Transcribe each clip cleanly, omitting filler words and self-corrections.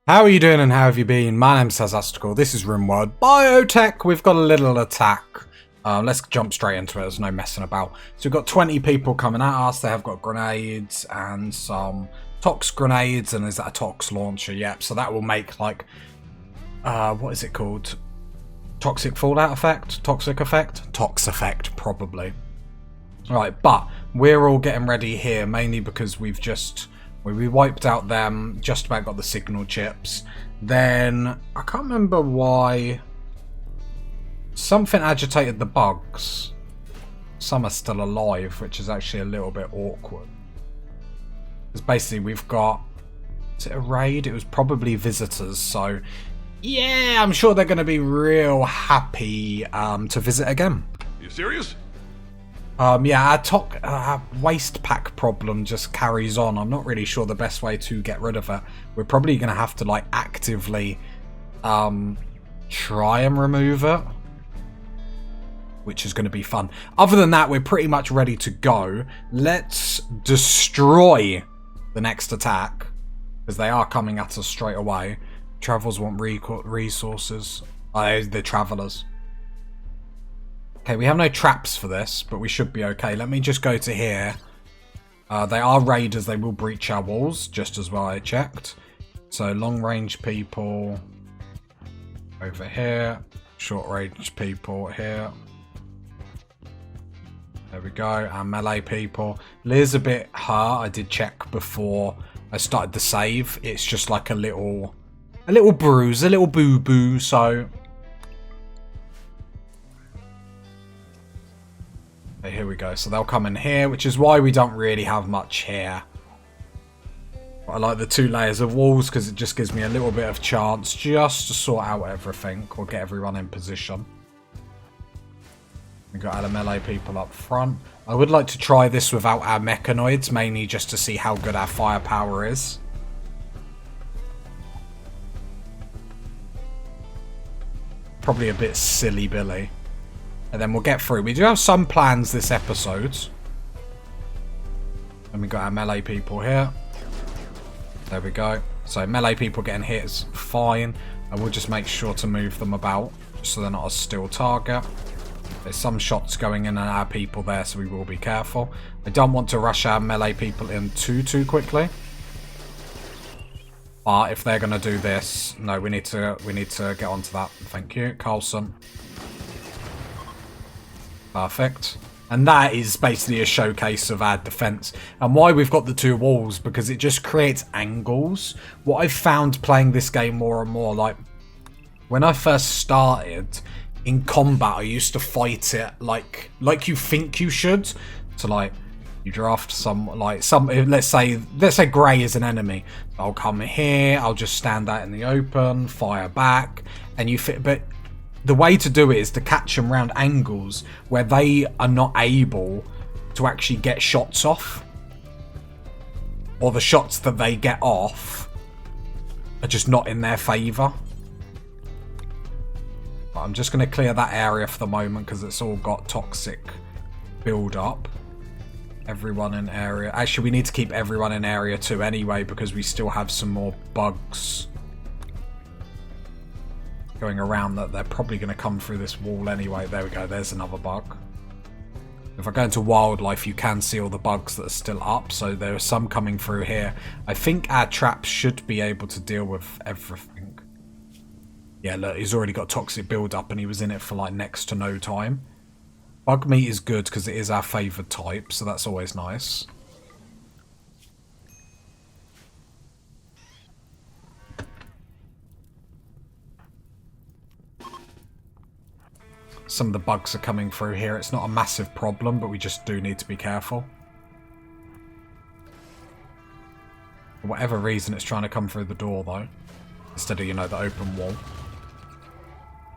How are you doing and how have you been? My name's Cassandra. This is Rimworld Biotech. We've got a little attack. Let's jump straight into it. There's no messing about. So we've got 20 people coming at us. They have got grenades and some tox grenades. And is that a tox launcher? Yep. So that will make like, what is it called? Toxic fallout effect? Toxic effect? Tox effect, probably. Right, but we're all getting ready here, mainly because we wiped out them, just about got the signal chips. Then, I can't remember why. Something agitated the bugs. Some are still alive, which is actually a little bit awkward. Because basically we've got... Is it a raid? It was probably visitors, so... Yeah, I'm sure they're going to be real happy to visit again. You serious? Yeah, our waste pack problem just carries on. I'm not really sure the best way to get rid of it. We're probably going to have to like actively try and remove it, which is going to be fun. Other than that, we're pretty much ready to go. Let's destroy the next attack, because they are coming at us straight away. Travellers want resources. The travellers. Okay, we have no traps for this, but we should be okay. Let me just go to here. They are raiders. They will breach our walls, just as well I checked. So long-range people over here. Short-range people here. There we go. And melee people. Lear's a bit hurt. I did check before I started the save. It's just like a little bruise, a little boo-boo, so... Okay, here we go. So they'll come in here, which is why we don't really have much here. But I like the 2 layers of walls, because it just gives me a little bit of chance just to sort out everything, or get everyone in position. We've got our melee people up front. I would like to try this without our mechanoids, mainly just to see how good our firepower is. Probably a bit silly Billy. And then we'll get through. We do have some plans this episode. And we got our melee people here. There we go. So melee people getting hit is fine. And we'll just make sure to move them about, just so they're not a still target. There's some shots going in at our people there, so we will be careful. I don't want to rush our melee people in too quickly. But if they're going to do this, no, we need to get onto that. Thank you, Carlson. Perfect. And that is basically a showcase of our defense. And why we've got the 2 walls, because it just creates angles. What I've found playing this game more and more, like when I first started in combat, I used to fight it like you think you should. So like you draft let's say grey is an enemy. I'll come here, I'll just stand out in the open, fire back, and you fit. But the way to do it is to catch them round angles where they are not able to actually get shots off, or the shots that they get off are just not in their favour. But I'm just going to clear that area for the moment because it's all got toxic build up. Everyone in area. Actually, we need to keep everyone in area 2 anyway, because we still have some more bugs going around that they're probably going to come through this wall anyway. There we go. There's another bug. If I go into wildlife, you can see all the bugs that are still up. So there are some coming through here. I think our traps should be able to deal with everything. Yeah, look, he's already got toxic build up and he was in it for like next to no time. Bug meat is good because it is our favoured type, so that's always nice. Some of the bugs are coming through here. It's not a massive problem, but we just do need to be careful. For whatever reason, it's trying to come through the door, though, instead of, you know, the open wall.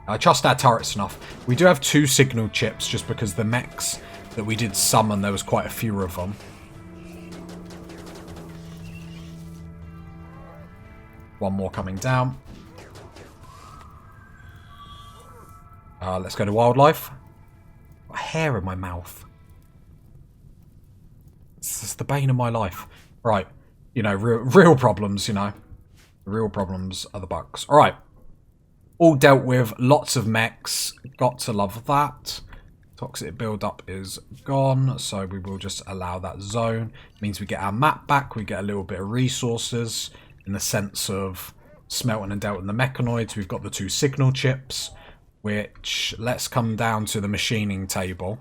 I trust our turrets enough. We do have 2 signal chips, just because the mechs that we did summon, there was quite a few of them. One more coming down. Let's go to wildlife. Got hair in my mouth. It's the bane of my life. Right. You know, real problems, you know. The real problems are the bugs. Alright. All dealt with. Lots of mechs. Got to love that. Toxic build-up is gone, so we will just allow that zone. It means we get our map back. We get a little bit of resources in the sense of smelting and delting the mechanoids. We've got the 2 signal chips, which let's come down to the machining table.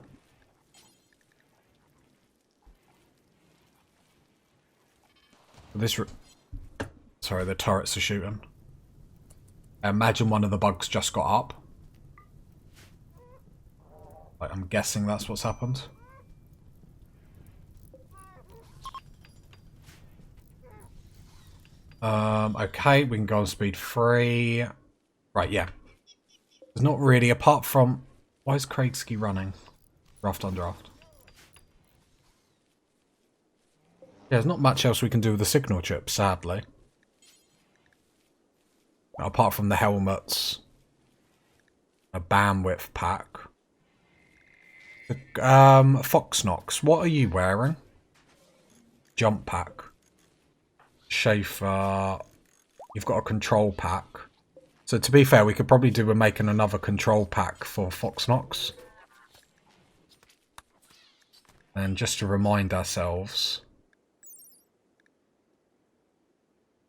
Sorry, the turrets are shooting. I imagine one of the bugs just got up. Like, I'm guessing that's what's happened. Okay, we can go on speed 3. Right, yeah. There's not really, apart from... Why is Craigski running? Draft on draft. Yeah, there's not much else we can do with the signal chip, sadly. Apart from the helmets. A bandwidth pack. Foxnox, what are you wearing? Jump pack. Schaefer. You've got a control pack. So to be fair, we could probably do with making another control pack for Foxnox. And just to remind ourselves,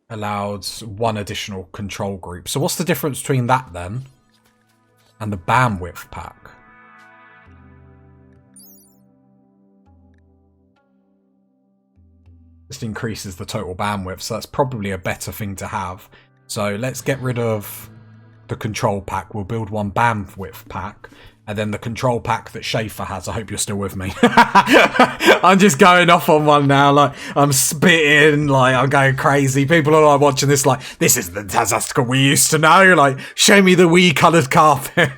allowed 1 additional control group. So what's the difference between that then and the bandwidth pack? Just increases the total bandwidth, so that's probably a better thing to have. So let's get rid of the control pack. We'll build 1 bandwidth pack, and then the control pack that Schaefer has. I hope you're still with me. I'm just going off on one now. Like, I'm spitting, like, I'm going crazy. People are like watching this like, this is the Tazastical we used to know. Like, show me the wee coloured carpet.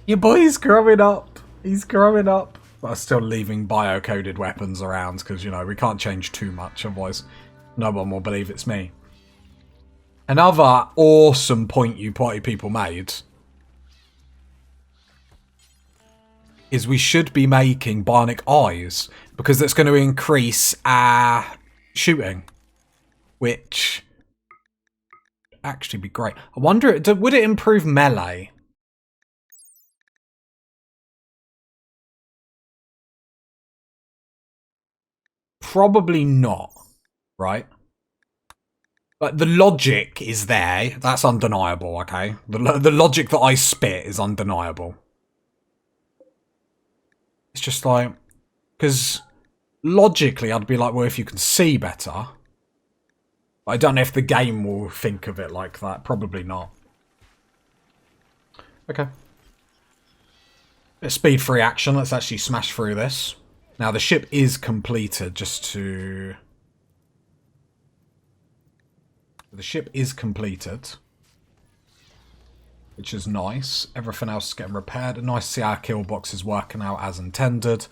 Your boy's growing up. He's growing up. But I'm still leaving bio-coded weapons around because, you know, we can't change too much. Otherwise, no one will believe it's me. Another awesome point you party people made is we should be making bionic eyes because that's going to increase our shooting, which actually be great. I wonder, would it improve melee? Probably not, right? But the logic is there. That's undeniable, okay? The logic that I spit is undeniable. It's just like... Because logically, I'd be like, well, if you can see better... But I don't know if the game will think of it like that. Probably not. Okay. Speed free action. Let's actually smash through this. Now, the ship is completed, just to... The ship is completed. Which is nice. Everything else is getting repaired. Nice to see our kill box is working out as intended.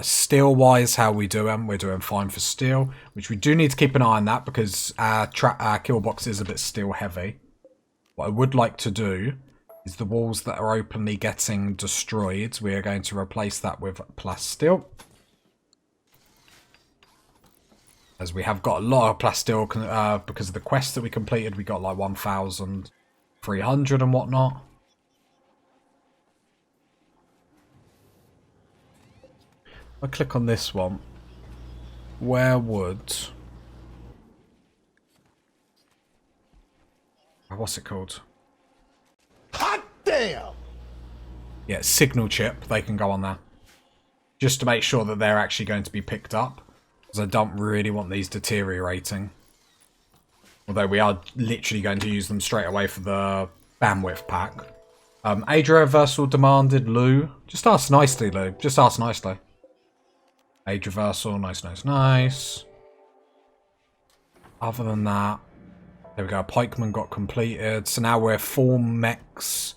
Steel-wise, how we doing? We're doing fine for steel. Which we do need to keep an eye on that, because our kill box is a bit steel-heavy. What I would like to do is the walls that are openly getting destroyed, we are going to replace that with plasteel. As we have got a lot of plasteel because of the quest that we completed. We got like 1,300 and whatnot. I click on this one. Where would... What's it called? Hot damn! Yeah, signal chip. They can go on there. Just to make sure that they're actually going to be picked up. Because I don't really want these deteriorating. Although we are literally going to use them straight away for the bandwidth pack. Age reversal demanded, Lou. Just ask nicely, Lou. Just ask nicely. Age reversal, nice, nice, nice. Other than that, there we go. Pikeman got completed. So now we're 4 mechs.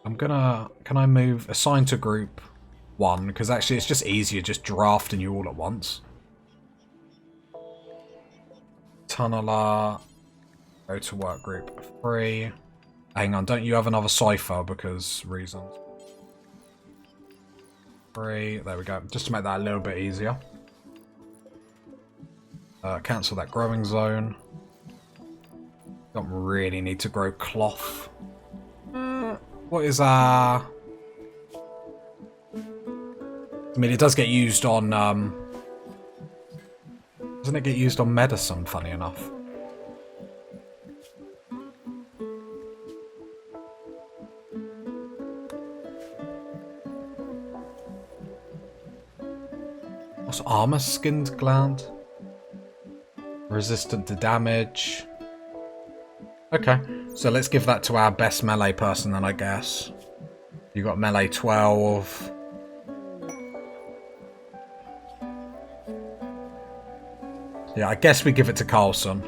I'm gonna... Can I move... Assign to group 1? Because actually it's just easier just drafting you all at once. Tunneler. Go to work group 3. Hang on, don't you have another cipher because reasons. 3. There we go. Just to make that a little bit easier. Cancel that growing zone. Don't really need to grow cloth. What is I mean, it does get used on, doesn't it get used on medicine, funny enough? What's armor? Skinned gland? Resistant to damage. Okay, so let's give that to our best melee person then, I guess. You got melee 12. Yeah, I guess we give it to Carlson.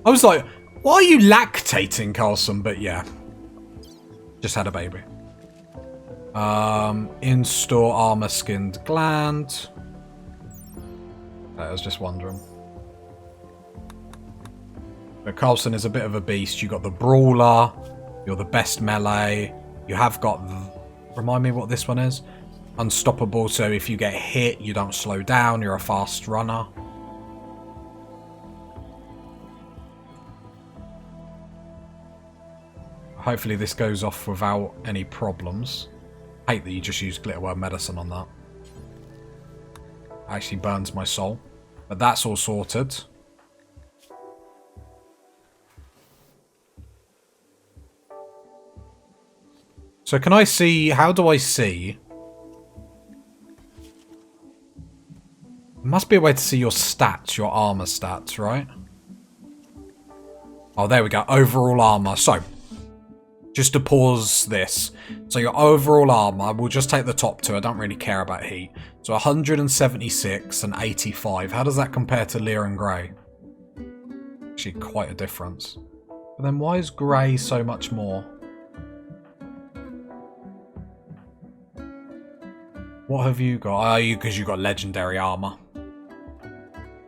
I was like, why are you lactating, Carlson? But yeah, just had a baby. In-store armor skinned gland. I was just wondering. But Carlson is a bit of a beast. You got the brawler. You're the best melee. You have got... Remind me what this one is. Unstoppable, so if you get hit, you don't slow down. You're a fast runner. Hopefully this goes off without any problems. I hate that you just used glitter word medicine on that. Actually burns my soul. But that's all sorted. So can I see... How do I see... There must be a way to see your stats, your armor stats, right? Oh, there we go. Overall armor. So, just to pause this. So your overall armor, we'll just take the top two. I don't really care about heat. So 176 and 85. How does that compare to Lear and Grey? Actually, quite a difference. But then why is Grey so much more? What have you got? Oh, because you got legendary armor.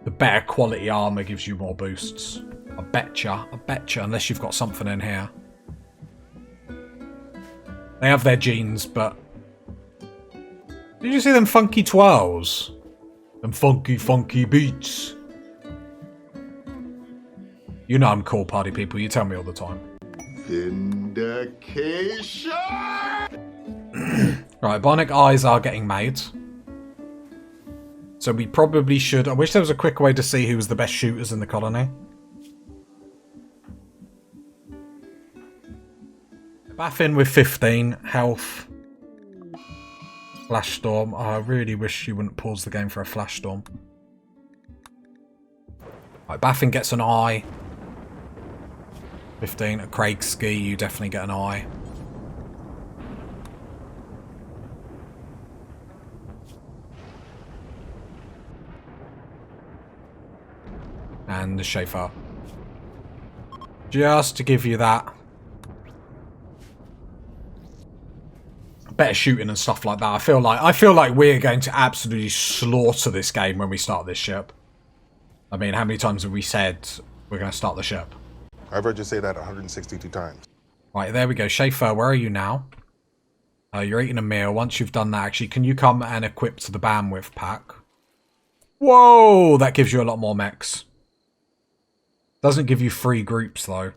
The better quality armor gives you more boosts. I betcha, unless you've got something in here. They have their genes, but... Did you see them funky twirls? Them funky beats. You know I'm cool, party people. You tell me all the time. Vindication! Right, bionic eyes are getting made. So we probably should... I wish there was a quick way to see who was the best shooters in the colony. Baffin with 15 health. Flash storm. Oh, I really wish you wouldn't pause the game for a flash storm. Right, Baffin gets an eye. 15. A Craig Ski, you definitely get an eye. And the Schaefer. Just to give you that. Better shooting and stuff like that. I feel like we're going to absolutely slaughter this game when we start this ship. I mean, how many times have we said we're going to start the ship? I've heard you say that 162 times. Right, there we go. Schaefer, where are you now? You're eating a meal. Once you've done that, actually, can you come and equip to the bandwidth pack? Whoa! That gives you a lot more mechs. Doesn't give you free groups, though.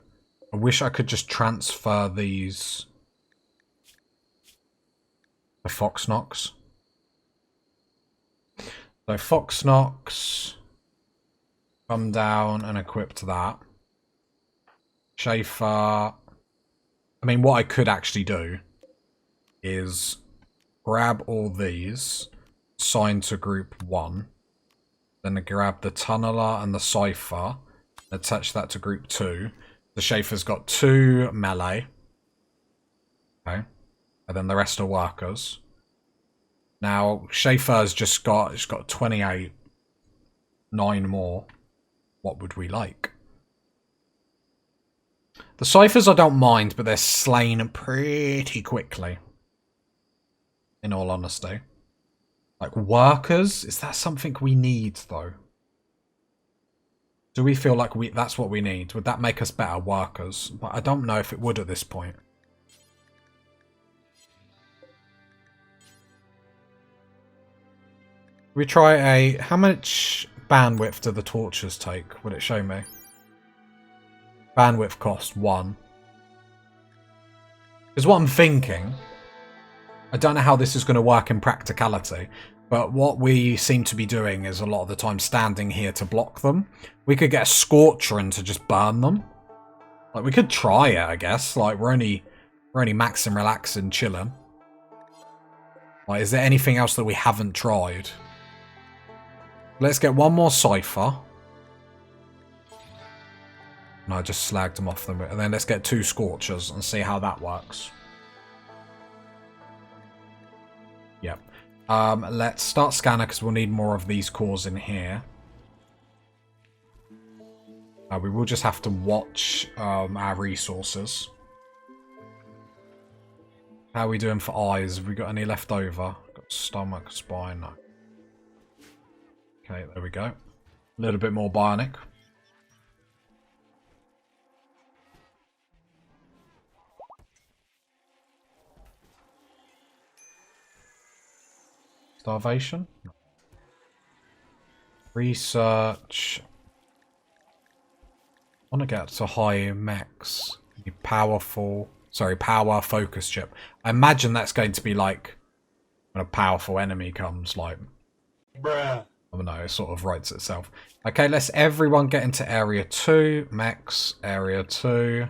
I wish I could just transfer these... The Fox Knox. So Fox Knox. Come down and equip to that. Schaefer. I mean, what I could actually do is grab all these, assign to group 1. Then grab the Tunneler and the Cypher. Attach that to group 2. The Schaefer's got 2 melee. Okay. And then the rest are workers. Now, Schaefer's just got... It's got 28. 9 more. What would we like? The Cyphers I don't mind, but they're slain pretty quickly. In all honesty. Like, workers? Is that something we need, though? Do we feel like that's what we need? Would that make us better workers? But I don't know if it would at this point. We try a... How much bandwidth do the torches take? Would it show me? Bandwidth cost 1. Because what I'm thinking... I don't know how this is going to work in practicality, but what we seem to be doing is a lot of the time standing here to block them. We could get a scorcher and to just burn them. Like, we could try it, I guess. Like, we're only maxing, relaxing, chilling. Like, is there anything else that we haven't tried? Let's get one more cipher. No, I just slagged them off them. And then let's get 2 scorchers and see how that works. Yep. Let's start scanner because we'll need more of these cores in here. We will just have to watch our resources. How are we doing for eyes? Have we got any left over? Got stomach, spine, no. Okay, there we go. A little bit more bionic. Starvation? Research. I want to get to high mechs. Powerful. Sorry, power focus chip. I imagine that's going to be like when a powerful enemy comes, like. Bruh. I don't know, it sort of writes itself. Okay, let's everyone get into area 2. Mechs, area 2.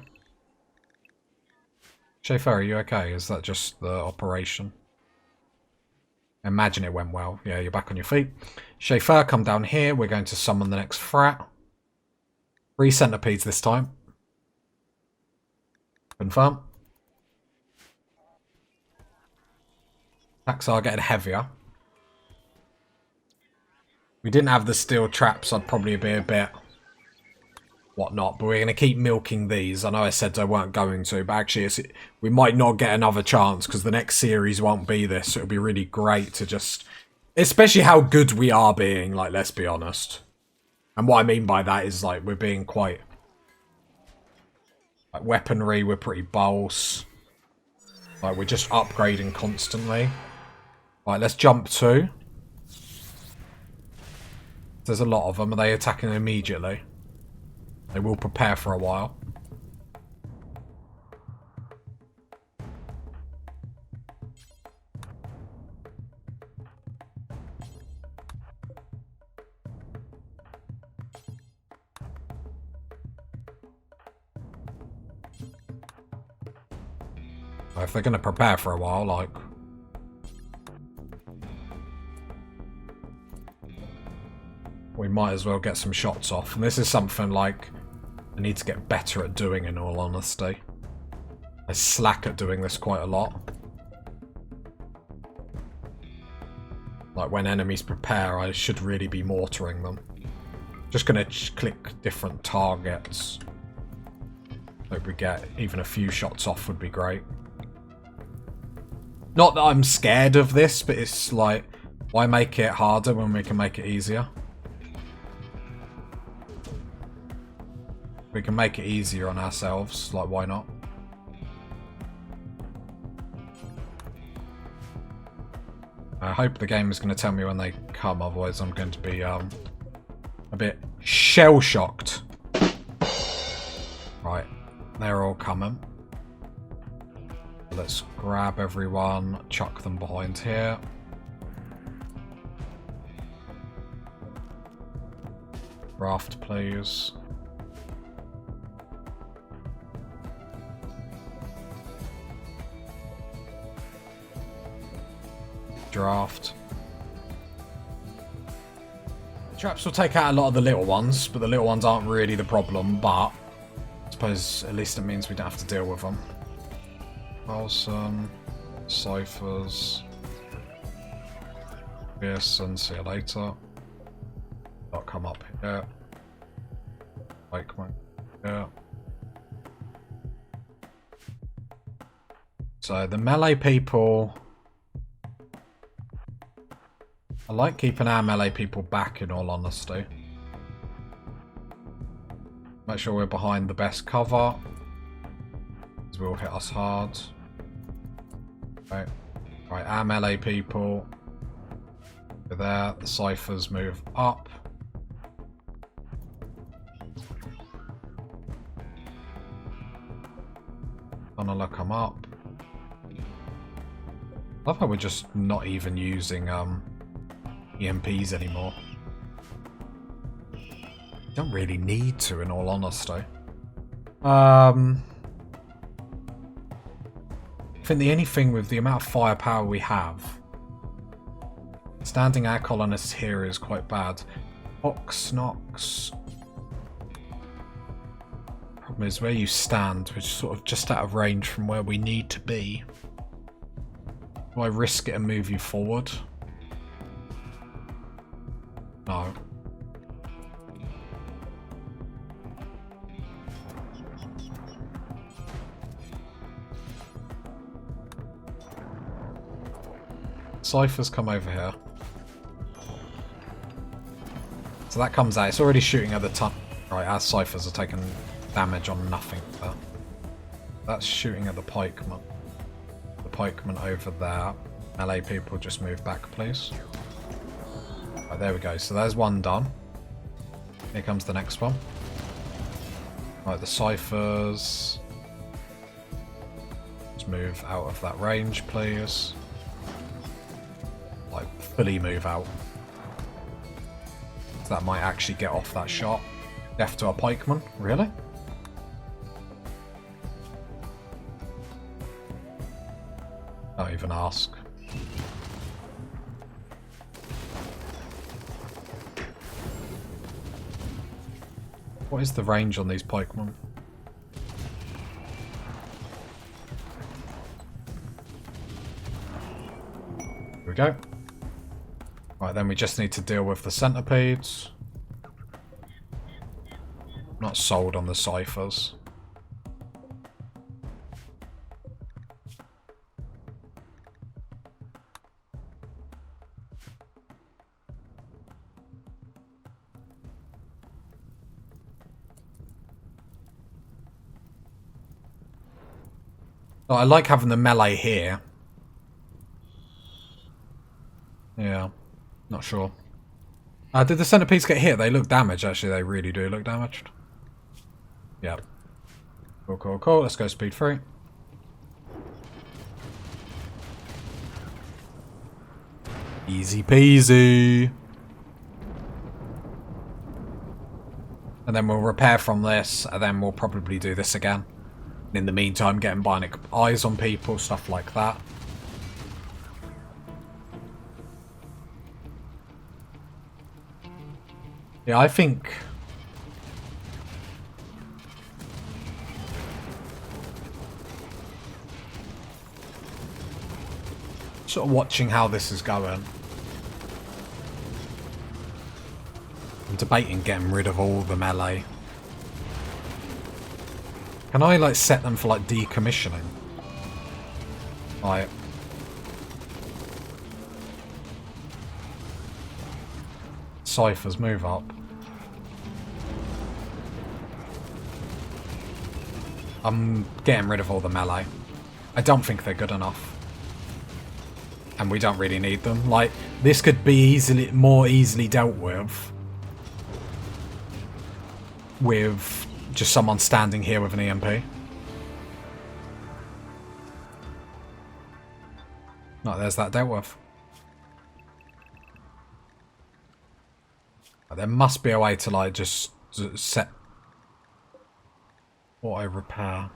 Chauffeur, are you okay? Is that just the operation? Imagine it went well. Yeah, you're back on your feet. Chauffeur, come down here. We're going to summon the next frat. 3 centipedes this time. Confirm. Attacks are getting heavier. We didn't have the steel traps, I'd probably be a bit whatnot, but we're going to keep milking these. I know I said I weren't going to, but actually we might not get another chance because the next series won't be this. It'll be really great to just... Especially how good we are being, like, let's be honest. And what I mean by that is, like, we're being quite... Like, weaponry, we're pretty boss. Like, we're just upgrading constantly. Right, let's jump to... There's a lot of them. Are they attacking immediately? They will prepare for a while. If they're going to prepare for a while, like... we might as well get some shots off. And this is something like I need to get better at doing, in all honesty. I slack at doing this quite a lot. Like when enemies prepare, I should really be mortaring them. Just gonna click different targets. Hope we get even a few shots off would be great. Not that I'm scared of this, but it's like, why make it harder when we can make it easier? We can make it easier on ourselves, like why not? I hope the game is going to tell me when they come, otherwise I'm going to be a bit shell-shocked. Right, they're all coming. Let's grab everyone, chuck them behind here. Raft, please. Draft. Traps will take out a lot of the little ones, but the little ones aren't really the problem, but I suppose at least it means we don't have to deal with them. Wilson, ciphers, Pearson, see you later. I'll come up here. Like my here. So the melee people, I like keeping our melee people back, in all honesty. Make sure we're behind the best cover, because will hit us hard. Okay. Right, our melee people. There, the ciphers move up. Gonna look them up. I love how we're just not even using EMPs anymore. You don't really need to, in all honesty. I think the only thing with the amount of firepower we have, standing our colonists here is quite bad. Ox, Nox. Problem is where you stand, which is sort of just out of range from where we need to be. Do I risk it and move you forward? No. Ciphers come over here. So that comes out. It's already shooting at the top. Right, our ciphers are taking damage on nothing there. That's shooting at the pikeman. The pikeman over there. Melee people, just move back, please. Right, there we go. So there's one done. Here comes the next one. Right, the ciphers. Let's move out of that range, please. Like, fully move out. So that might actually get off that shot. Death to a pikeman? Really? Don't even ask. What is the range on these pikemen? Here we go. Right, then we just need to deal with the centipedes. Not sold on the ciphers. Oh, I like having the melee here. Yeah, not sure. Did the centipedes get hit? They look damaged, actually. They really do look damaged. Yeah. Cool, cool, cool. Let's go speed 3. Easy peasy. And then we'll repair from this, and then we'll probably do this again. In the meantime, getting bionic eyes on people, stuff like that. Yeah, I think... sort of watching how this is going. I'm debating getting rid of all the melee. Can I, like, set them for, like, decommissioning? Like... ciphers, move up. I'm getting rid of all the melee. I don't think they're good enough. And we don't really need them. Like, this could be more easily dealt with just someone standing here with an EMP. No, there's that dealt with. There must be a way to, like, just set auto repair.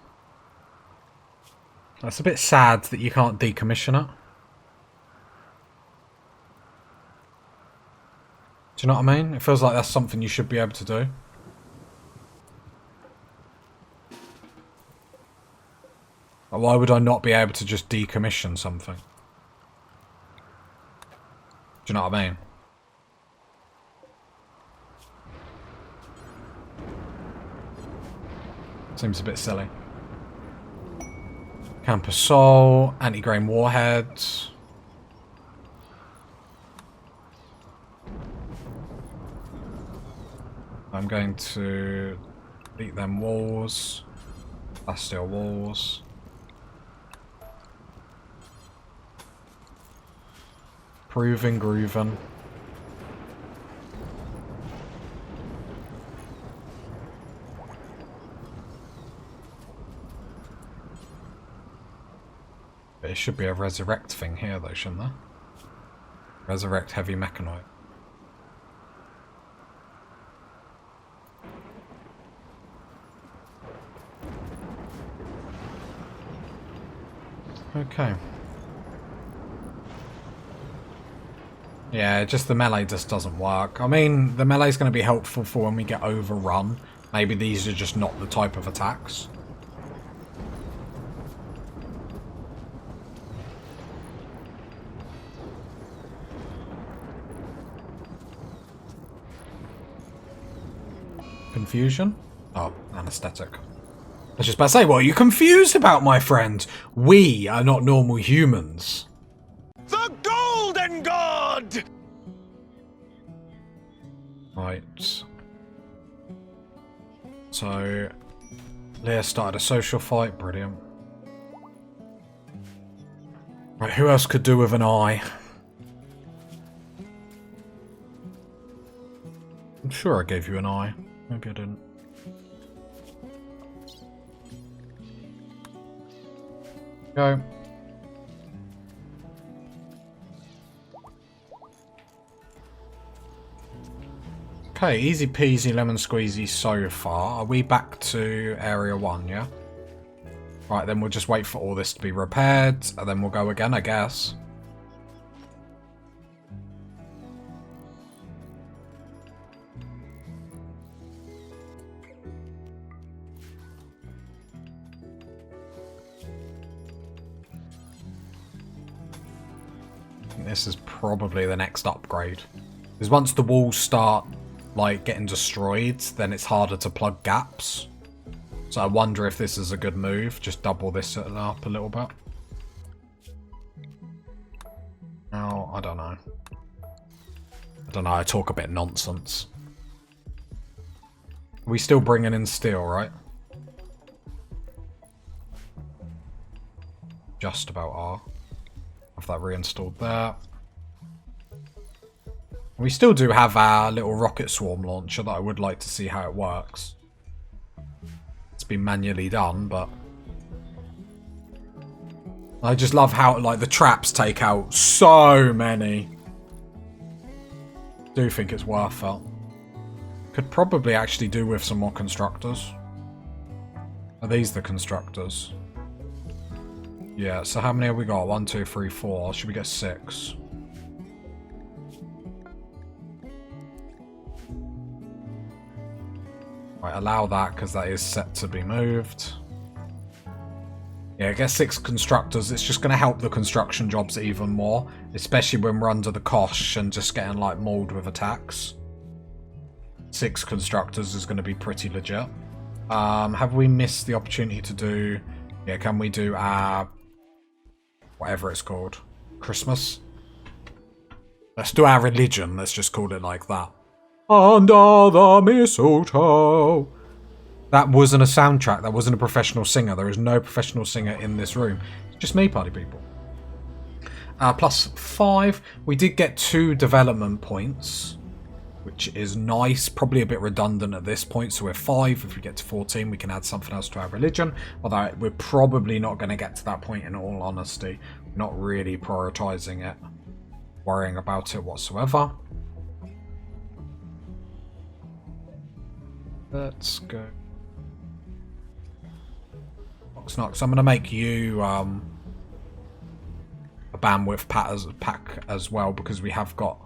That's a bit sad that you can't decommission it. Do you know what I mean? It feels like that's something you should be able to do. Like, why would I not be able to just decommission something? Do you know what I mean? Seems a bit silly. Camp Assault, anti-grain warheads. I'm going to beat them walls. Bastille walls. Proving, grooving. There should be a resurrect thing here though, shouldn't there? Resurrect heavy mechanite. Okay. Yeah, just the melee just doesn't work. I mean, the melee's going to be helpful for when we get overrun. Maybe these are just not the type of attacks. Confusion? Oh, anesthetic. I was just about to say, what are you confused about, my friend? We are not normal humans. The Golden God! Right. So, Leah started a social fight. Brilliant. Right, who else could do with an eye? I'm sure I gave you an eye. Maybe I didn't. Go. Okay, easy peasy lemon squeezy so far. Are we back to area 1, yeah? Right, then we'll just wait for all this to be repaired, and then we'll go again, I guess. This is probably the next upgrade. Because once the walls start, like, getting destroyed, then it's harder to plug gaps. So I wonder if this is a good move. Just double this up a little bit. Now, I don't know. I talk a bit nonsense. Are we still bringing in steel, right? Just about are. Have that reinstalled there. We still do have our little rocket swarm launcher that I would like to see how it works. It's been manually done, but I just love how, like, the traps take out so many. Do think it's worth it. Could probably actually do with some more constructors. Are these the constructors? Yeah, so how many have we got? 1, 2, 3, 4. Should we get 6? Right, allow that because that is set to be moved. Yeah, get 6 constructors. It's just going to help the construction jobs even more, especially when we're under the cosh and just getting, like, mauled with attacks. 6 constructors is going to be pretty legit. Have we missed the opportunity to do... Yeah, can we do our... whatever it's called. Christmas? Let's do our religion. Let's just call it like that. Under the mistletoe. That wasn't a soundtrack. That wasn't a professional singer. There is no professional singer in this room. It's just me, party people. Plus 5. We did get 2 development points, which is nice. Probably a bit redundant at this point. So we're 5. If we get to 14, we can add something else to our religion. Although we're probably not going to get to that point in all honesty. We're not really prioritizing it. Worrying about it whatsoever. Let's go. Knox, I'm going to make you a bandwidth pack as well, because we have got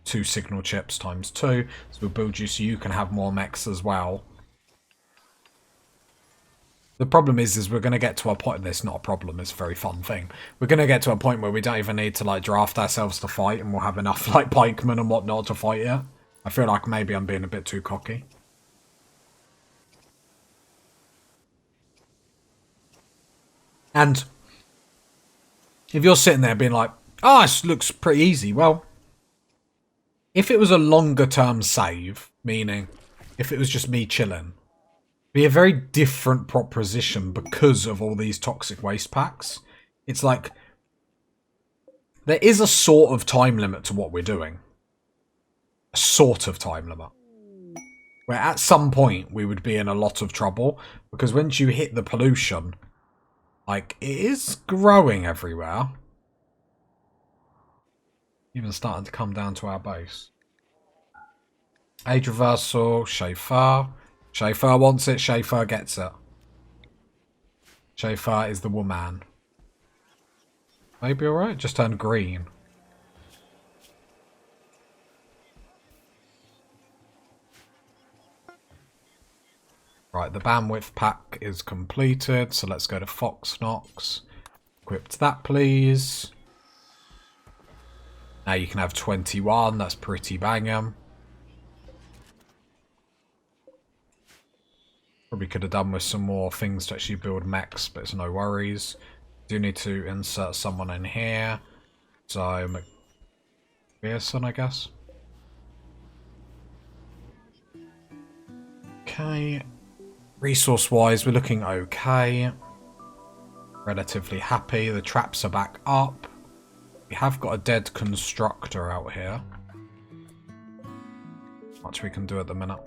2 signal chips times 2. So we'll build you so you can have more mechs as well. The problem is we're going to get to a point, it's not a problem, it's a very fun thing. We're going to get to a point where we don't even need to, like, draft ourselves to fight, and we'll have enough, like, pikemen and whatnot to fight it. I feel like maybe I'm being a bit too cocky. And if you're sitting there being like, oh, this looks pretty easy. Well, if it was a longer term save, meaning if it was just me chilling, it'd be a very different proposition because of all these toxic waste packs. It's like, there is a sort of time limit to what we're doing. A sort of time limit. Where at some point we would be in a lot of trouble, because once you hit the pollution, Like, it is growing everywhere. Even starting to come down to our base. Age reversal, chauffeur. Chauffeur wants it, chauffeur gets it. Chauffeur is the woman. Maybe alright, just turned green. Right, the bandwidth pack is completed, so let's go to Fox Knox. Equipped that, please. Now you can have 21, that's pretty banging. Probably could have done with some more things to actually build mechs, but it's no worries. Do need to insert someone in here. So, McPherson, I guess. Okay. Resource-wise, we're looking okay. Relatively happy. The traps are back up. We have got a dead constructor out here. Much we can do at the minute.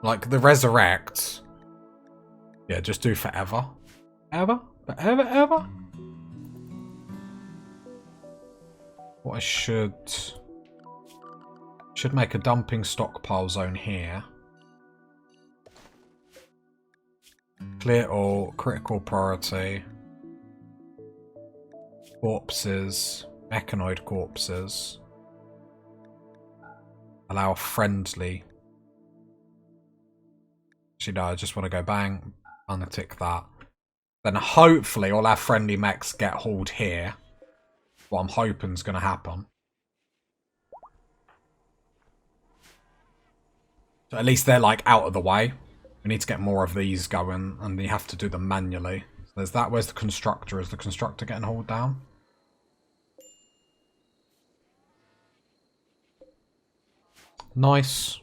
Like, the resurrect. Yeah, just do forever. Ever? Forever, ever? What I should make a dumping stockpile zone here. Clear all, critical priority. Corpses, mechanoid corpses. Allow friendly. Actually, no, I just want to go bang, untick that. Then hopefully all our friendly mechs get hauled here. What I'm hoping is going to happen. So at least they're like out of the way. We need to get more of these going, and you have to do them manually. So there's that. Where's the constructor? Is the constructor getting hauled down? Nice.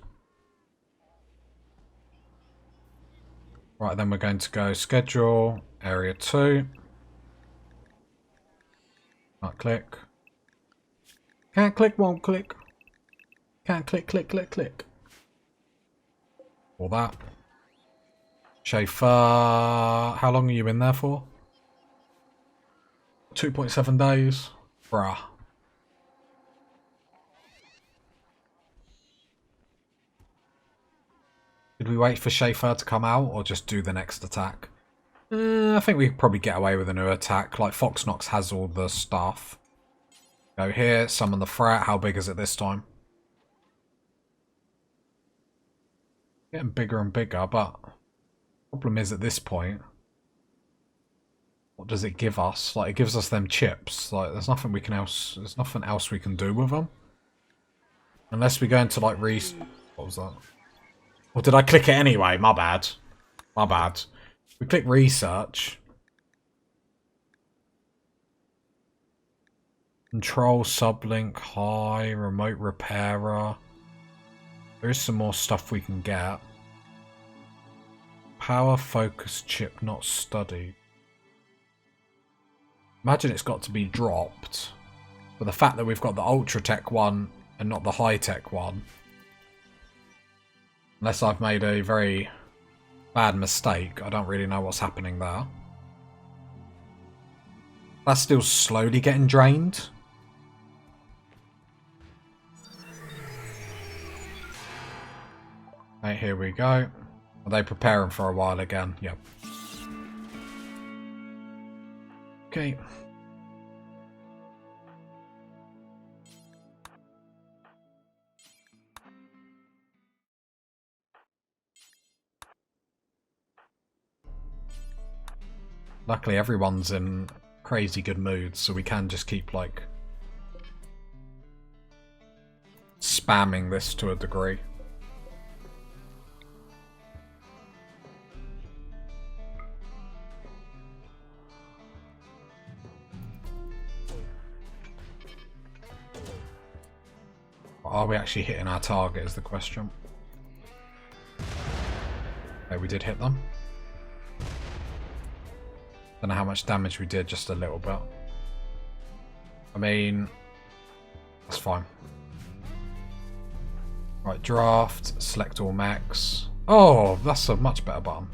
Right, then we're going to go schedule, area 2. Right click. Can't click, won't click. Can't click, click, click, click. All that. Chauffeur, how long are you in there for? 2.7 days. Bruh. Did we wait for Chauffeur to come out or just do the next attack? I think we could probably get away with a new attack. Like, Fox Knox has all the stuff. Go here, summon the threat. How big is it this time? Getting bigger and bigger, but problem is at this point, what does it give us? Like, it gives us them chips. Like, there's nothing else we can do with them. Unless we go into like what was that? Or did I click it anyway? My bad. My bad. We click research. Control sublink high, remote repairer. There is some more stuff we can get. Power focus chip not studied. Imagine it's got to be dropped. But the fact that we've got the ultra tech one and not the high tech one. Unless I've made a very bad mistake. I don't really know what's happening there. That's still slowly getting drained. Right, here we go. Are they preparing for a while again? Yep. Okay. Luckily everyone's in crazy good moods, so we can just keep like spamming this to a degree. Are we actually hitting our target is the question. Okay, we did hit them. Don't know how much damage we did, just a little bit. I mean, that's fine. Right, draft, select all mechs. Oh, that's a much better button.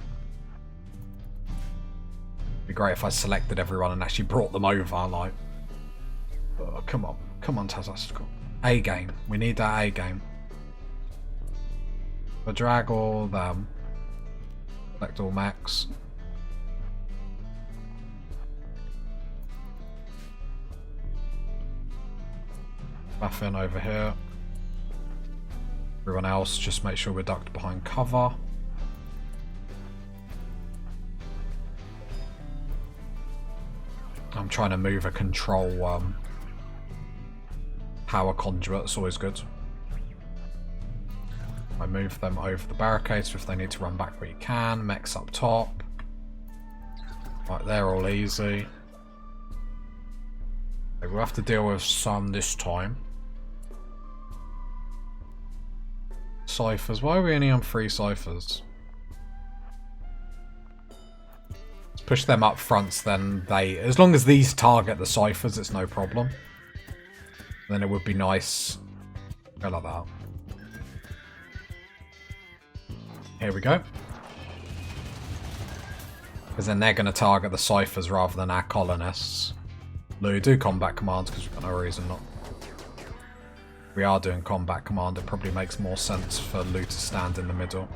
Be great if I selected everyone and actually brought them over, like... Oh, come on. Come on, Tazastical. A game. We need that A game. I'll drag all them. Select all mechs. Muffin over here. Everyone else, just make sure we're ducked behind cover. I'm trying to move a control power conduit, that's always good. I move them over the barricades, so if they need to run back we can. Mechs up top. Right, they're all easy. Okay, we'll have to deal with some this time. Ciphers. Why are we only on 3 ciphers? Let's push them up fronts, then they... As long as these target the ciphers, it's no problem. Then it would be nice. Go like that. Here we go. Because then they're going to target the ciphers rather than our colonists. Lou, do combat commands because we've got no reason not. We are doing combat command. It probably makes more sense for Lou to stand in the middle.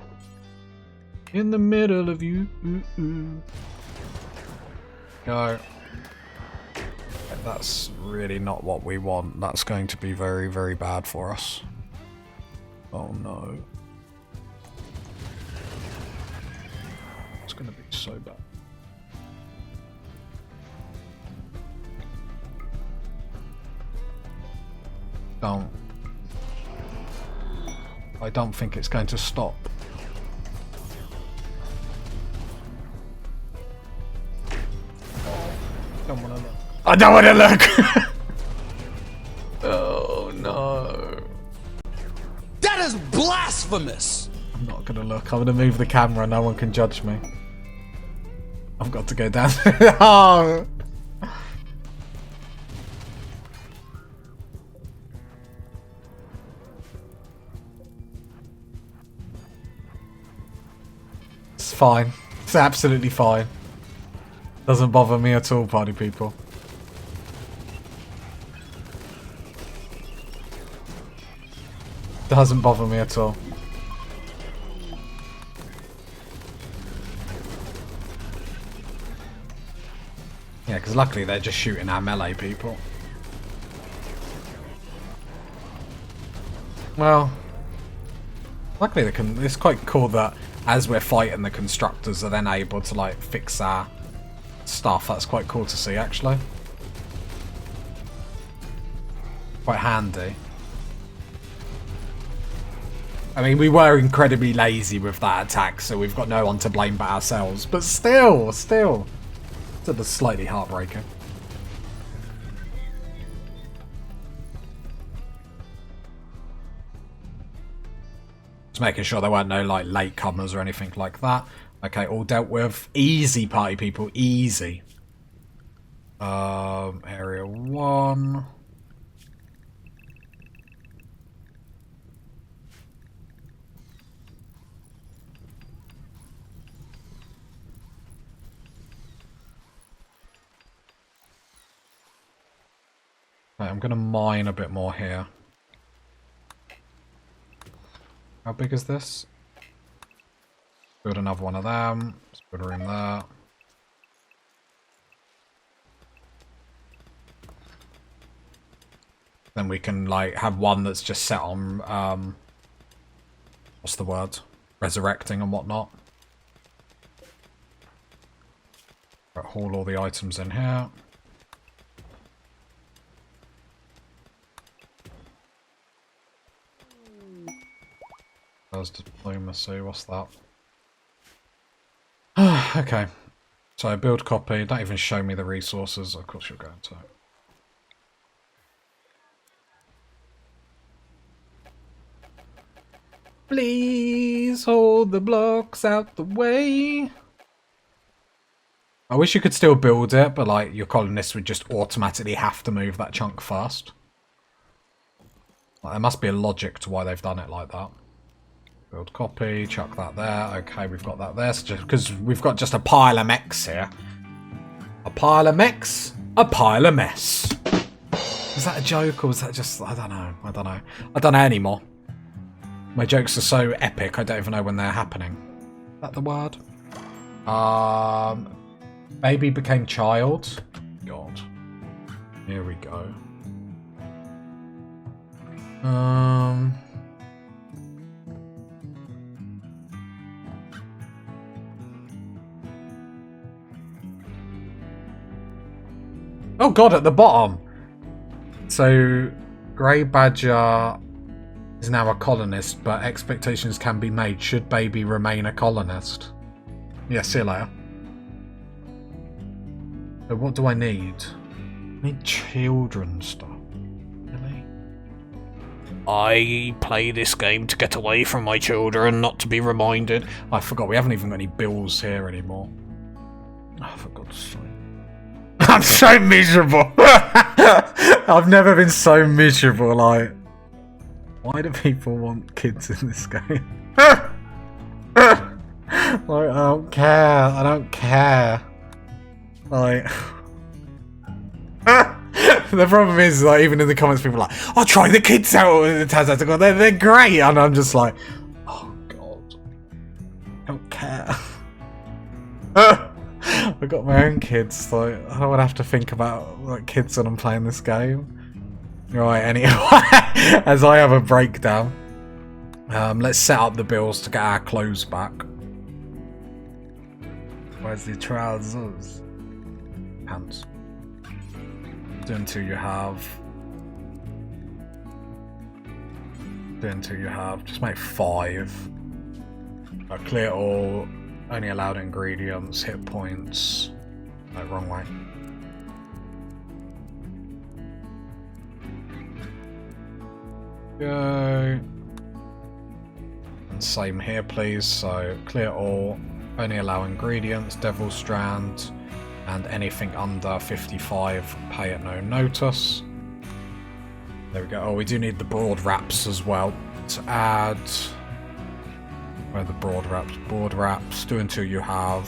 In the middle of you. Go. That's really not what we want. That's going to be very, very bad for us. Oh no. It's going to be so bad. I don't think it's going to stop. Don't want to look. I don't want to look! Oh no. That is blasphemous! I'm not going to look. I'm going to move the camera. No one can judge me. I've got to go down. Oh. It's fine. It's absolutely fine. Doesn't bother me at all, party people. Doesn't bother me at all. Yeah, because luckily they're just shooting our melee people. Well, luckily they can. It's quite cool that as we're fighting, the constructors are then able to like fix our stuff. That's quite cool to see, actually. Quite handy. I mean, we were incredibly lazy with that attack, so we've got no one to blame but ourselves. But still, it's slightly heartbreaking. Just making sure there weren't no like latecomers or anything like that. Okay, all dealt with. Easy, party people, easy. Area 1. Okay, I'm gonna mine a bit more here. How big is this? Build another one of them. Let's put a room there. Then we can like have one that's just set on what's the word? Resurrecting and whatnot. Right, haul all the items in here. There's diplomacy, what's that? Okay. So build copy, don't even show me the resources, of course you're going to. Please hold the blocks out the way. I wish you could still build it, but like your colonists would just automatically have to move that chunk first. Like, there must be a logic to why they've done it like that. Build copy, chuck that there. Okay, we've got that there. So just because we've got just a pile of mechs here, A pile of mechs, a pile of mess. Was that a joke or was that just... I don't know. I don't know anymore. My jokes are so epic, I don't even know when they're happening. Is that the word? Baby became child. God. Here we go. Oh God, at the bottom. So, Grey Badger is now a colonist, but expectations can be made. Should baby remain a colonist? Yeah, see you later. So what do I need? I need children's stuff. Really? I play this game to get away from my children, not to be reminded. I forgot, we haven't even got any bills here anymore. Oh, for God's sake. I'm so miserable. I've never been so miserable. Like, why do people want kids in this game? Like, I don't care. I don't care. Like, the problem is, like, even in the comments, people are like, "I'll try the kids out with the Tazatical. They're great," and I'm just like, "Oh God, I don't care." I've got my own kids, like, I don't want to have to think about, like, kids when I'm playing this game. Right, anyway, as I have a breakdown, let's set up the bills to get our clothes back. Where's the trousers? Pants. Do until you have. Do until you have. Just make 5. Clear all. Only allowed ingredients, hit points. No, wrong way. Go. And same here, please. So clear all. Only allow ingredients, devil strand, and anything under 55, pay at no notice. There we go. Oh, we do need the broad wraps as well to add. Where are the broad wraps? Broad wraps, do until you have.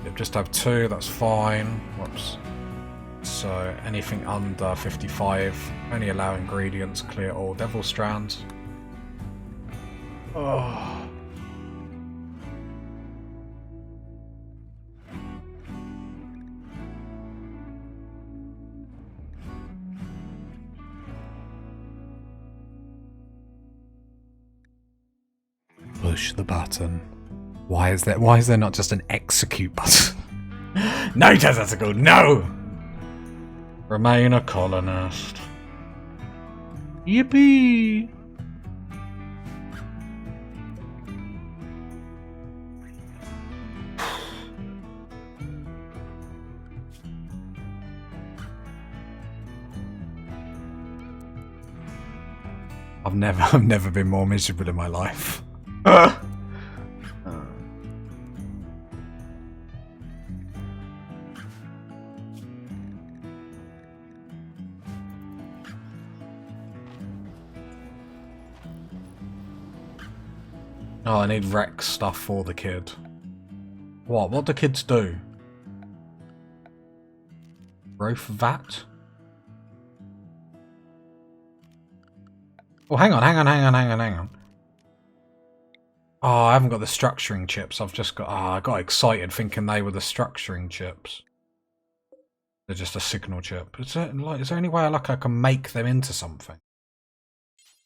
Yep, just have 2, that's fine. Whoops. So anything under 55, only allow ingredients, clear all devil strands. Oh. Push the button. Why is there not just an execute button? No, Tazatical, no! Remain a colonist. Yippee! I've never been more miserable in my life. Oh, I need rec stuff for the kid. What? What do kids do? Growth VAT? Oh, hang on. Oh, I haven't got the structuring chips. I've just got... I got excited thinking they were the structuring chips. They're just a signal chip. Is there any way I can make them into something?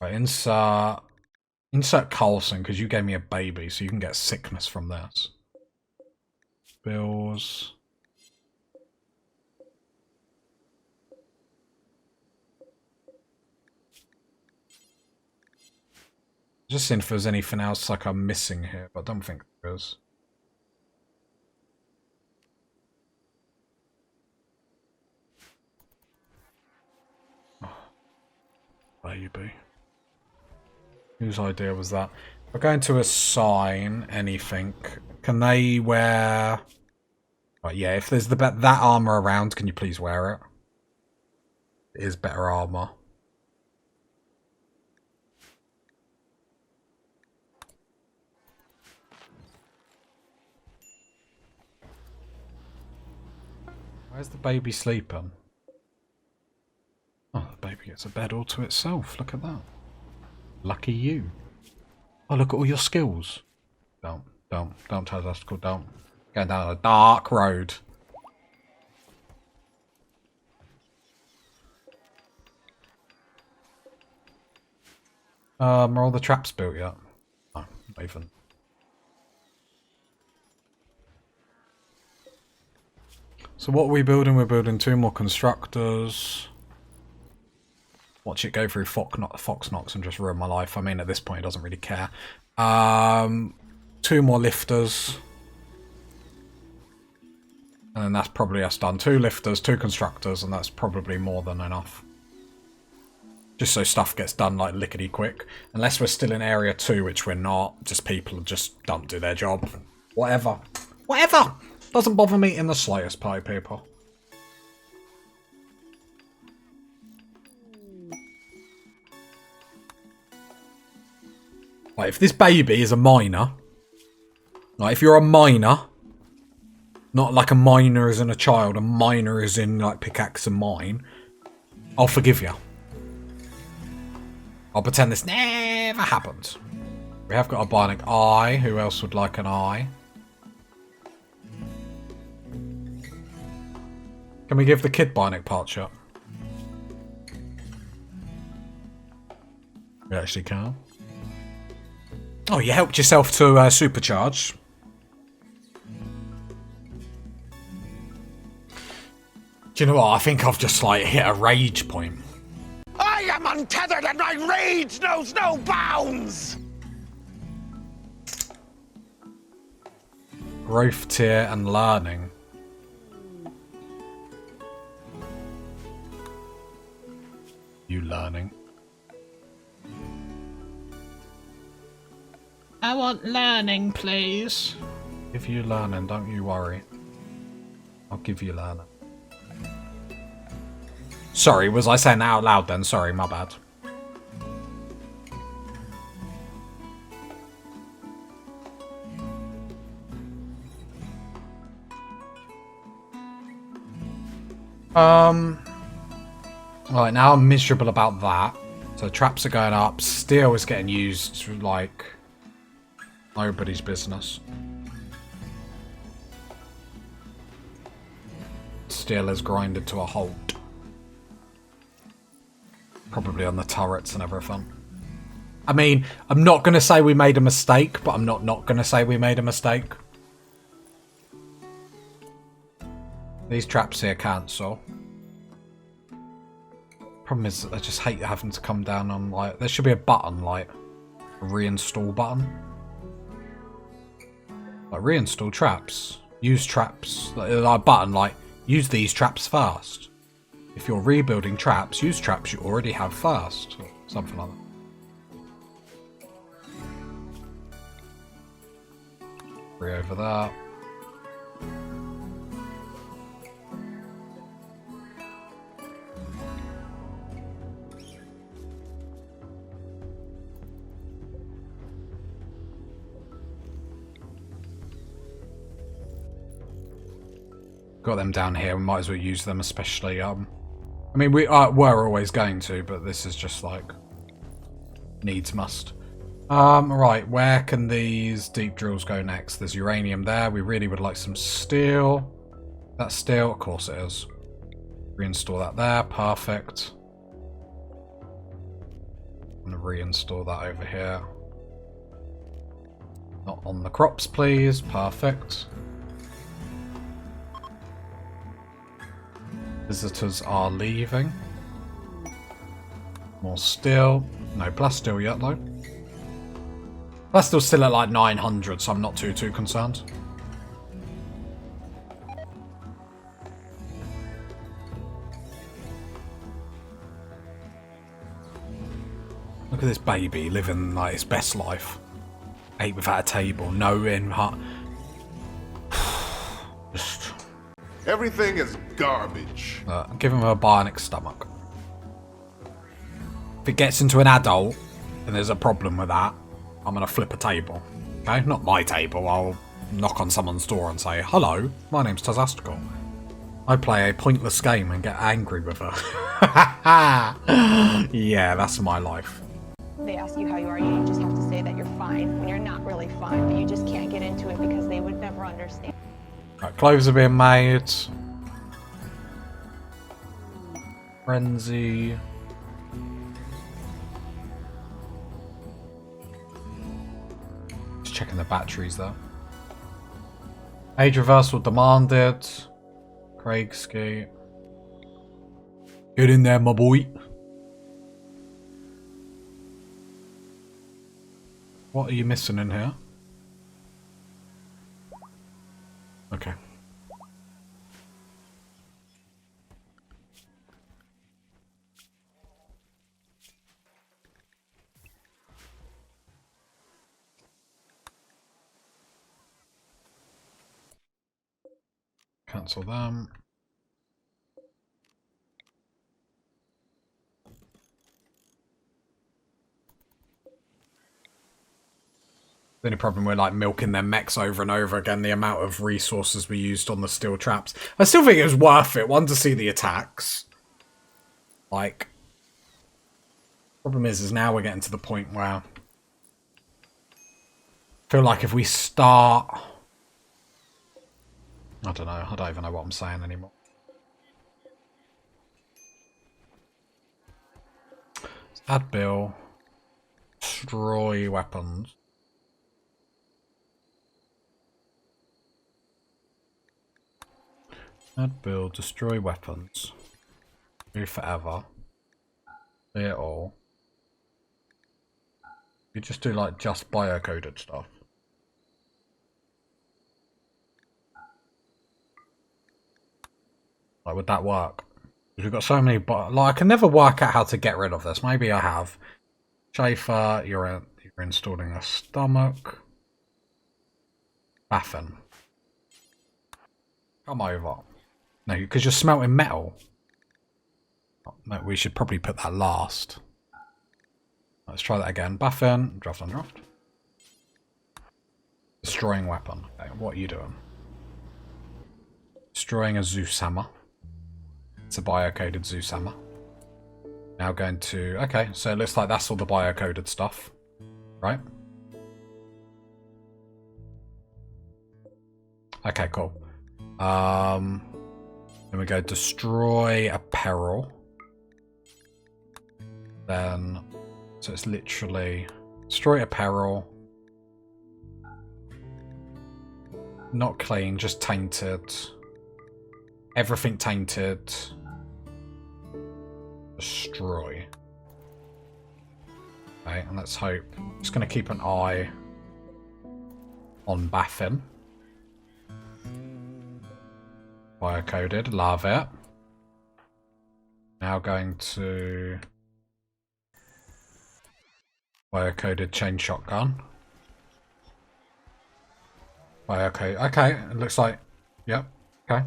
Right, insert Carlson, because you gave me a baby, so you can get sickness from this. Bills. Just seeing if there's anything else like I'm missing here, but I don't think there is. Oh, baby. Whose idea was that? We're going to assign anything. Can they wear... Right, yeah, if there's that armor around, can you please wear it? It is better armor. Where's the baby sleeping? Oh, the baby gets a bed all to itself. Look at that. Lucky you. Oh, look at all your skills. Don't tell us to go, don't. Going down a dark road. Are all the traps built yet? No, not even. So what are we building? We're building 2 more constructors. Watch it go through Fox Knocks and just ruin my life. I mean, at this point, it doesn't really care. 2 more lifters. And then that's probably us done. 2 lifters, 2 constructors, and that's probably more than enough. Just so stuff gets done like lickety quick. Unless we're still in area 2, which we're not. Just people just don't do their job. Whatever. Whatever! Doesn't bother me in the slightest, pie people. Like, if this baby is a miner, like, if you're a miner, not like a miner as in a child, a miner as in, like, pickaxe and mine, I'll forgive you. I'll pretend this never happened. We have got a bionic eye. Who else would like an eye? Can we give the kid bionic part shot? We actually can. Oh, you helped yourself to supercharge. Do you know what? I think I've just like hit a rage point. I am untethered and my rage knows no bounds! Growth tier and learning. You learning. I want learning, please. Give you learning, don't you worry. I'll give you learning. Sorry, was I saying that out loud then? Sorry, my bad. Right, now I'm miserable about that. So traps are going up. Steel is getting used to, like, nobody's business. Steel is grinded to a halt. Probably on the turrets and everything. I mean, I'm not going to say we made a mistake, but I'm not going to say we made a mistake. These traps here cancel. Problem is, I just hate having to come down on, like, there should be a button, like, a reinstall button. Like, reinstall traps. Use traps. Like, a button, like, use these traps first. If you're rebuilding traps, use traps you already have first. Or something like that. 3 over there. Got them down here, we might as well use them, especially, I mean, we were always going to, but this is just, like, needs must. Right, where can these deep drills go next? There's uranium there, we really would like some steel. That's steel, of course it is. Reinstall that there, perfect. I'm going to reinstall that over here. Not on the crops, please, perfect. Visitors are leaving. More steel. No blasteel yet though. Blasteel's still at like 900, so I'm not too concerned. Look at this baby living like his best life. Ate without a table, no in hut. Just Everything is garbage. give him a bionic stomach. If it gets into an adult and there's a problem with that, I'm going to flip a table. Okay? Not my table. I'll knock on someone's door and say, hello, my name's Tazastical. I play a pointless game and get angry with her. Yeah, that's my life. They ask you how you are, you just have to say that you're fine when you're not really fine, but you just can't get into it because they would never understand. Right, clothes are being made. Frenzy. Just checking the batteries though. Age reversal demanded. Craig Ski. Get in there, my boy. What are you missing in here? Okay. Cancel them. The only problem we're like milking their mechs over and over again, the amount of resources we used on the steel traps. I still think it was worth it. One, to see the attacks. Like, problem is now we're getting to the point where I feel like if we start... I don't know. I don't even know what I'm saying anymore. Let's add bill. Destroy weapons. Add build, destroy weapons. Do forever. Clear all. You just do like just biocoded stuff. Like, would that work? Because we've got so many, but like I can never work out how to get rid of this. Maybe I have. Schaefer, you're installing a stomach. Baffin. Come over. No, because you're smelting metal. Oh, no, we should probably put that last. Let's try that again. Baffin, draft on draft. Destroying weapon. Okay, what are you doing? Destroying a Zeus hammer. It's a biocoded Zeus hammer. Now going to... Okay, so it looks like that's all the biocoded stuff. Right? Okay, cool. Then we go destroy apparel. Then... So it's literally... Destroy apparel. Not clean, just tainted. Everything tainted. Destroy. Okay, and let's hope. Just going to keep an eye on Baffin. Biocoded, love it. Now going to biocoded chain shotgun. Biocode. Okay, it looks like. Yep. Okay.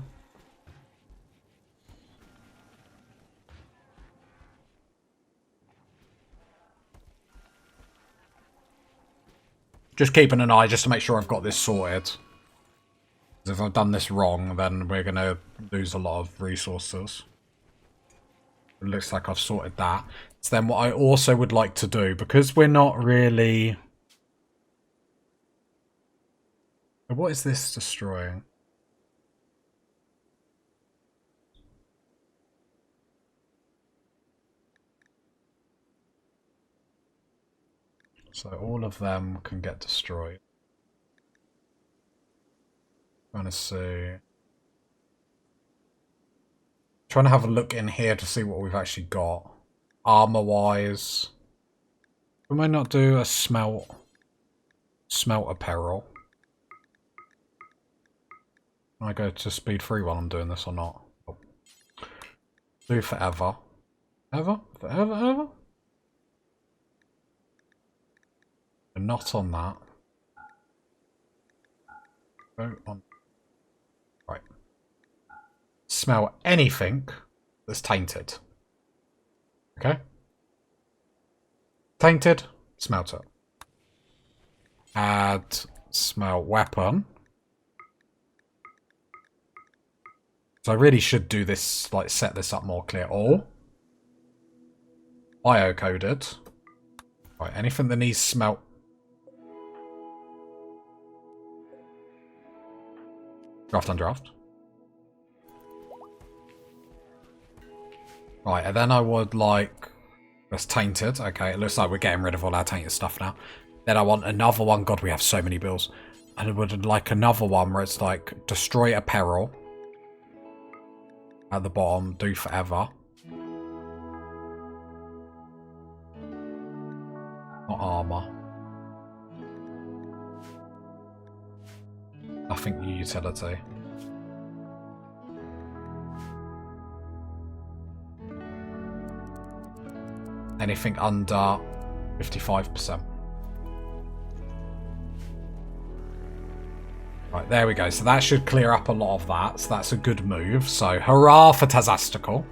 Just keeping an eye just to make sure I've got this sorted. If I've done this wrong, then we're going to lose a lot of resources. It looks like I've sorted that. So then what I also would like to do, because we're not really... What is this destroying? So all of them can get destroyed. Trying to see. Trying to have a look in here to see what we've actually got. Armor wise. We might not do a smelt apparel. Can I go to speed 3 while I'm doing this or not? Oh. Do forever. Ever? Forever? Ever? Not on that. Go on. Right. Smell anything that's tainted. Okay? Tainted, smelt it. Add smell weapon. So I really should do this, like, set this up more clear. Or bio-coded. Right, anything that needs smelt. Draft on draft. Right, and then I would like... That's tainted. Okay, it looks like we're getting rid of all our tainted stuff now. Then I want another one. God, we have so many bills. And I would like another one where it's like, destroy apparel. At the bottom, do forever. Not armor. Nothing utility. Anything under 55%. Right, there we go. So that should clear up a lot of that. So that's a good move. So hurrah for Tazastical.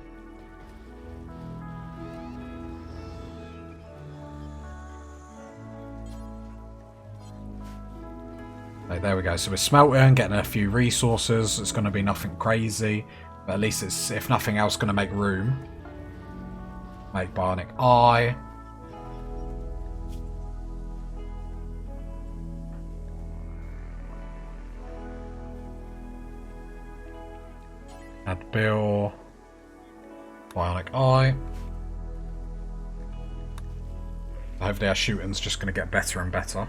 Okay, there we go. So we're smelting, getting a few resources. It's going to be nothing crazy. But at least it's, if nothing else, going to make room. Make Bionic Eye. Add Bill. Bionic Eye. Hopefully our shooting's just going to get better and better.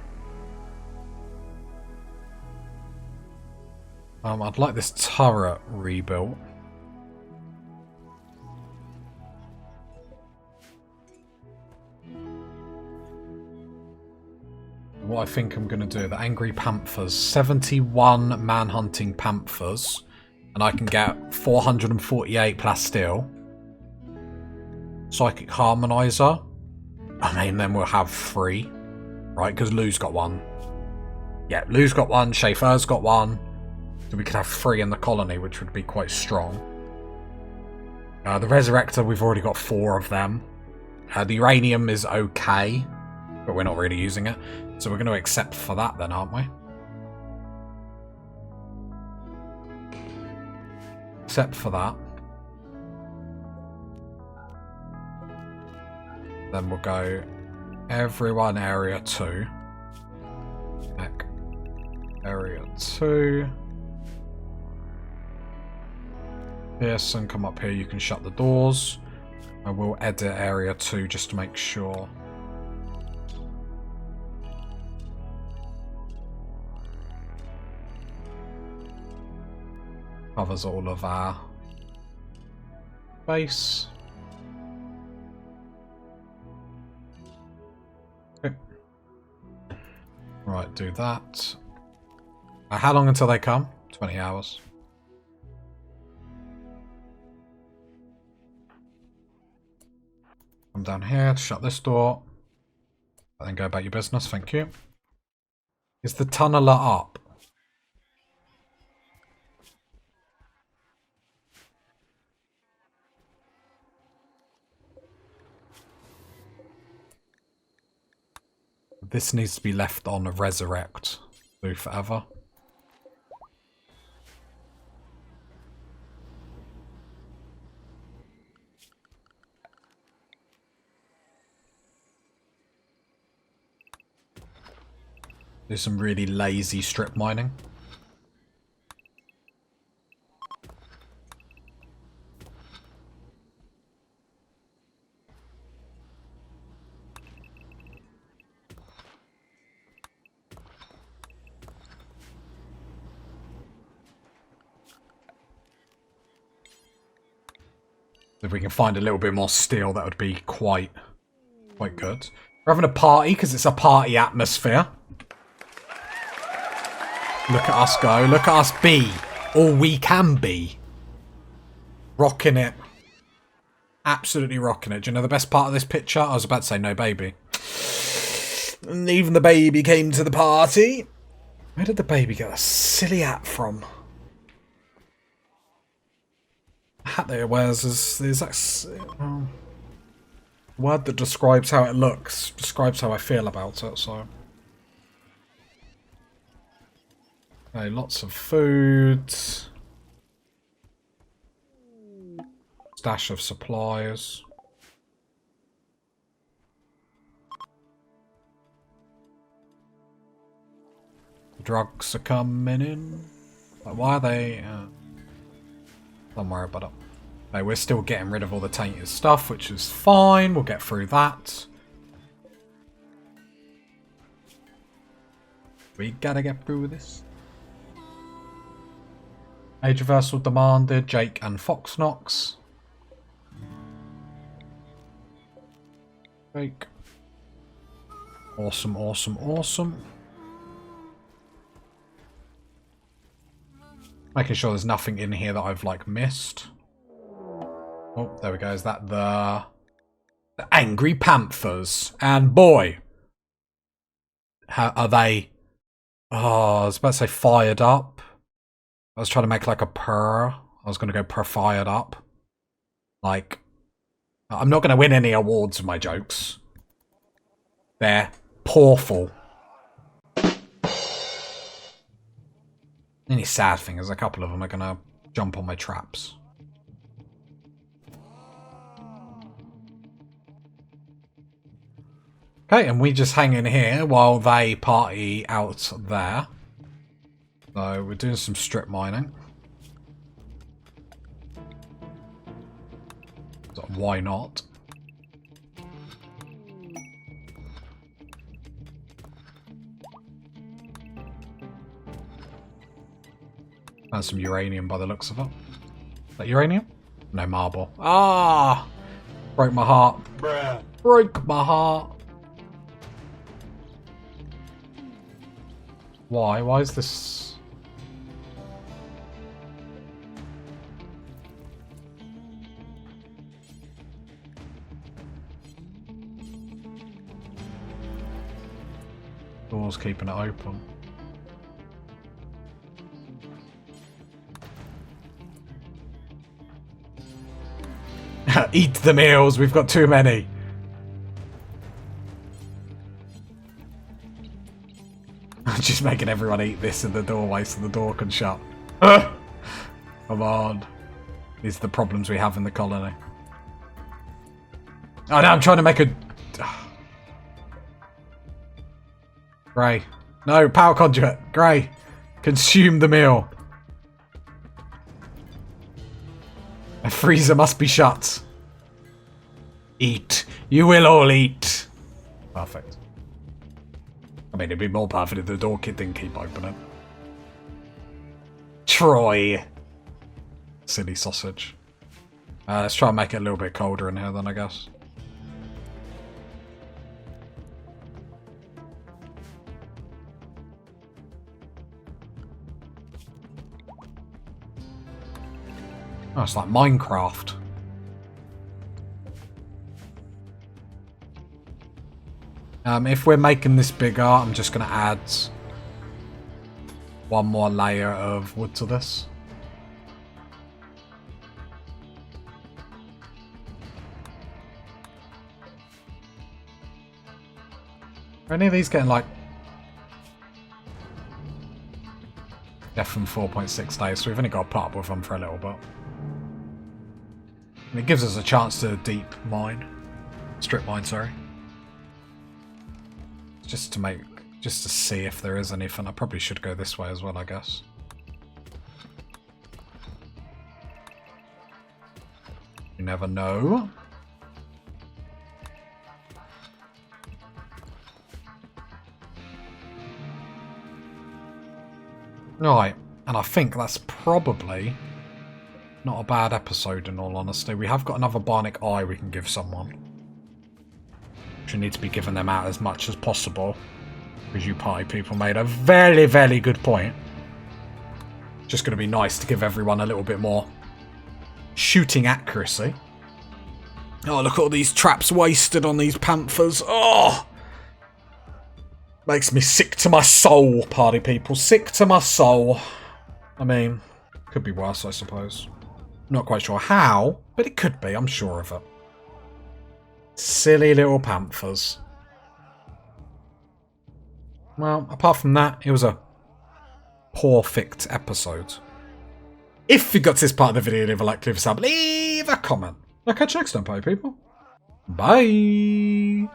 I'd like this turret rebuilt. What I think I'm going to do, the Angry Panthers, 71 man-hunting Panthers, and I can get 448 plasteel. Psychic Harmonizer. I mean, then we'll have 3, right? Because Lou's got 1. Yeah, Lou's got 1, Chauffeur's got 1. So we could have 3 in the colony, which would be quite strong. The Resurrector, we've already got 4 of them. The Uranium is okay, but we're not really using it. So we're going to accept for that then, aren't we? Accept for that. Then we'll go everyone area 2. Mech. Area 2. Pearson, come up here, you can shut the doors. I will edit area 2 just to make sure. Covers all of our base. Okay. Right, do that. How long until they come? 20 hours. Come down here to shut this door. And then go about your business, thank you. Is the tunneler up? This needs to be left on a resurrect. Do forever. Do some really lazy strip mining. If we can find a little bit more steel, that would be quite good. We're having a party because it's a party atmosphere. Look at us go. Look at us be all we can be. Rocking it. Absolutely rocking it. Do you know the best part of this picture? I was about to say no baby. And even the baby came to the party. Where did the baby get a silly hat from? The hat that it wears is that word that describes how it looks, describes how I feel about it, so. Okay, lots of food. Stash of supplies. Drugs are coming in. Like, why are they... don't worry about it. No, we're still getting rid of all the tainted stuff, which is fine. We'll get through that. We gotta get through this. Age reversal demanded. Jake and Foxnox. Jake. Awesome, awesome, awesome. Making sure there's nothing in here that I've, like, missed. Oh, there we go. Is that the Angry Panthers? And boy, how are they... Oh, I was about to say fired up. I was trying to make, like, a purr. I was going to go purr fired up. Like, I'm not going to win any awards for my jokes. They're pawful. The only sad thing is a couple of them are going to jump on my traps. Okay, and we just hang in here while they party out there. So we're doing some strip mining. So why not? And some uranium by the looks of it. Is that uranium? No, marble. Ah! Broke my heart. Bruh. Broke my heart. Why? Why is this... Door's keeping it open. Eat the meals, we've got too many. I'm just making everyone eat this in the doorway so the door can shut. Come on. These are the problems we have in the colony. Oh no, I'm trying to make a... Grey. No, power conduit. Grey. Consume the meal. A freezer must be shut. Eat. You will all eat. Perfect. I mean, it'd be more perfect if the door kid didn't keep opening. Troy. Silly sausage. Let's try and make it a little bit colder in here then, I guess. Oh, it's like Minecraft. If we're making this bigger, I'm just going to add one more layer of wood to this. Are any of these getting like... Yeah, from 4.6 days, so we've only got to put up with them for a little bit. And it gives us a chance to deep mine. Strip mine, sorry. Just to see if there is anything. I probably should go this way as well, I guess. You never know. Right, and I think that's probably not a bad episode in all honesty. We have got another bionic eye we can give someone. We need to be giving them out as much as possible. Because you party people made a very, very good point. Just going to be nice to give everyone a little bit more shooting accuracy. Oh, look at all these traps wasted on these panthers. Oh! Makes me sick to my soul, party people. Sick to my soul. I mean, could be worse, I suppose. Not quite sure how, but it could be, I'm sure of it. Silly little panthers. Well, apart from that, it was a perfect episode. If you got to this part of the video, leave a like, leave a sub, leave a comment. I'll catch you next time, party people. Bye.